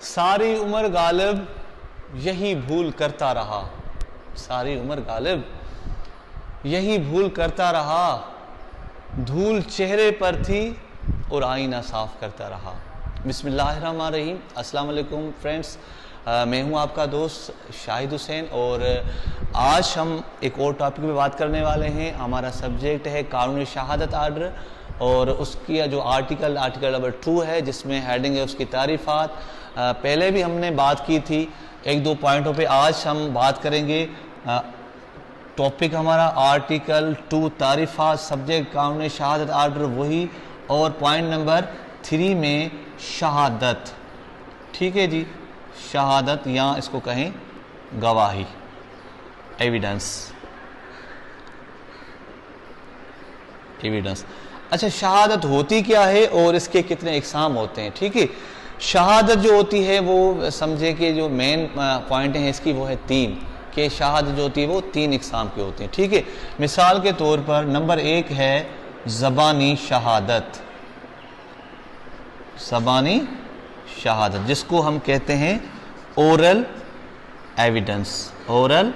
सारी उम्र गालिब यही भूल करता रहा, सारी उम्र गालिब यही भूल करता रहा, धूल चेहरे पर थी और आईना साफ करता रहा। बिस्मिल्लाहिर्रहमानिर्रहीम। अस्सलाम वालेकुम फ्रेंड्स, मैं हूं आपका दोस्त शाहिद हुसैन और आज हम एक और टॉपिक पे बात करने वाले हैं। हमारा सब्जेक्ट है कानूनी शहादत आर्डर और उसकी जो आर्टिकल नंबर 2 है, जिसमें हेडिंग है उसकी तारीफ़ात। पहले भी हमने बात की थी एक दो पॉइंटों पे, आज हम बात करेंगे। टॉपिक हमारा आर्टिकल 2 तारीफ़ात, सब्जेक्ट कानूनी शहादत आर्डर वही, और पॉइंट नंबर 3 में शहादत। ठीक है जी, शहादत या इसको कहें गवाही, एविडेंस। अच्छा, शहादत होती क्या है और इसके कितने इकसाम होते हैं? ठीक है, शहादत जो होती है वो समझे कि जो मेन पॉइंट है इसकी वो है 3, कि शहादत जो होती है वो 3 इकसाम के होते हैं। ठीक है, मिसाल के तौर पर नंबर 1 है ज़बानी शहादत, ज़बानी शहादत जिसको हम कहते हैं ओरल एविडेंस, ओरल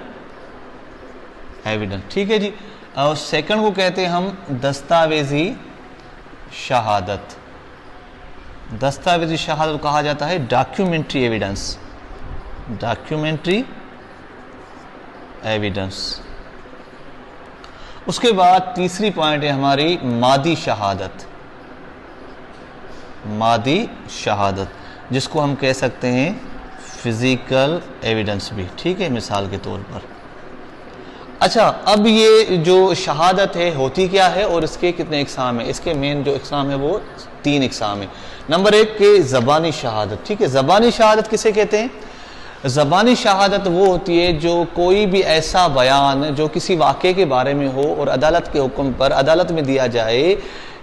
एविडेंस। ठीक है जी, और सेकंड को कहते हैं हम दस्तावेजी शहादत, दस्तावेजी शहादत कहा जाता है डॉक्यूमेंट्री एविडेंस, डॉक्यूमेंट्री एविडेंस। उसके बाद तीसरी पॉइंट है हमारी मादी शहादत, मादी शहादत जिसको हम कह सकते हैं फिजिकल एविडेंस भी। ठीक है, मिसाल के तौर पर। अच्छा, अब ये जो शहादत है होती क्या है और इसके कितने इकसाम है? इसके मेन जो इकसाम है वो 3 इकसाम है। नंबर 1 के ज़बानी शहादत। ठीक है, ज़बानी शहादत किसे कहते हैं? ज़बानी शहादत वो होती है जो कोई भी ऐसा बयान जो किसी वाक़े के बारे में हो और अदालत के हुक्म पर अदालत में दिया जाए,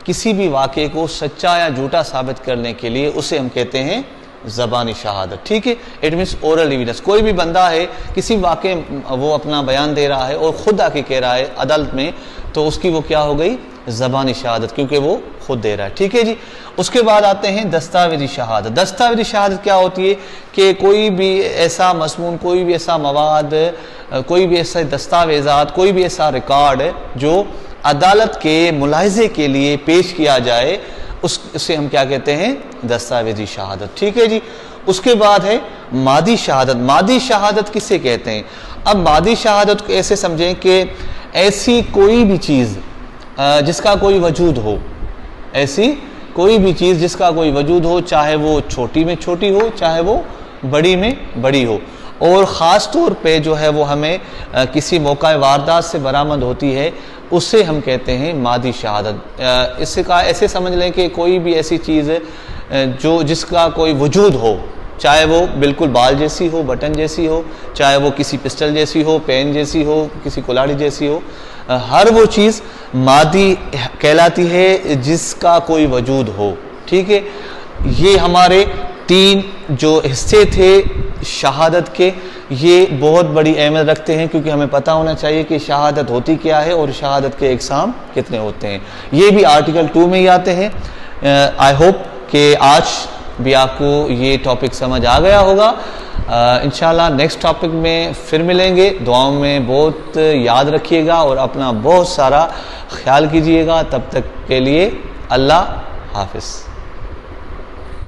किसी भी वाक़े को सच्चा या झूठा साबित करने के लिए, उसे हम कहते हैं ज़बानी शहादत। ठीक है, इट मीन्स ओरल एविडेंस। कोई भी बंदा है, किसी वाक़े वो अपना बयान दे रहा है और ख़ुद आके कह रहा है अदालत में, तो उसकी वो क्या हो गई? ज़बानी शहादत, क्योंकि वो खुद दे रहा है। ठीक है जी, उसके बाद आते हैं दस्तावेजी शहादत। दस्तावेजी शहादत क्या होती है कि कोई भी ऐसा मज़मून, कोई भी ऐसा मवाद, कोई भी ऐसे दस्तावेज़ात, कोई भी ऐसा रिकॉर्ड जो अदालत के मुलाहिज़े के लिए पेश किया जाए, उससे हम क्या कहते हैं? दस्तावेजी शहादत। ठीक है जी, उसके बाद है मादी शहादत। मादी शहादत किसे कहते हैं? अब मादी शहादत को ऐसे समझें कि ऐसी कोई भी चीज़ जिसका कोई वजूद हो, ऐसी कोई भी चीज़ जिसका कोई वजूद हो, चाहे वो छोटी में छोटी हो, चाहे वो बड़ी में बड़ी हो, और ख़ास तौर पे जो है वो हमें किसी मौका वारदात से बरामद होती है, उससे हम कहते हैं मादी शहादत। इससे का ऐसे समझ लें कि कोई भी ऐसी चीज़ जो जिसका कोई वजूद हो, चाहे वो बिल्कुल बाल जैसी हो, बटन जैसी हो, चाहे वो किसी पिस्टल जैसी हो, पेन जैसी हो, किसी कुल्हाड़ी जैसी हो, हर वो चीज़ मादी कहलाती है जिसका कोई वजूद हो। ठीक है, ये हमारे 3 जो हिस्से थे शहादत के, ये बहुत बड़ी अहमियत रखते हैं, क्योंकि हमें पता होना चाहिए कि शहादत होती क्या है और शहादत के इकसाम कितने होते हैं। ये भी आर्टिकल 2 में ही आते हैं। आई होप कि आज भी आपको ये टॉपिक समझ आ गया होगा। इंशाल्लाह नेक्स्ट टॉपिक में फिर मिलेंगे। दुआओं में बहुत याद रखिएगा और अपना बहुत सारा ख्याल कीजिएगा। तब तक के लिए अल्लाह हाफिज़।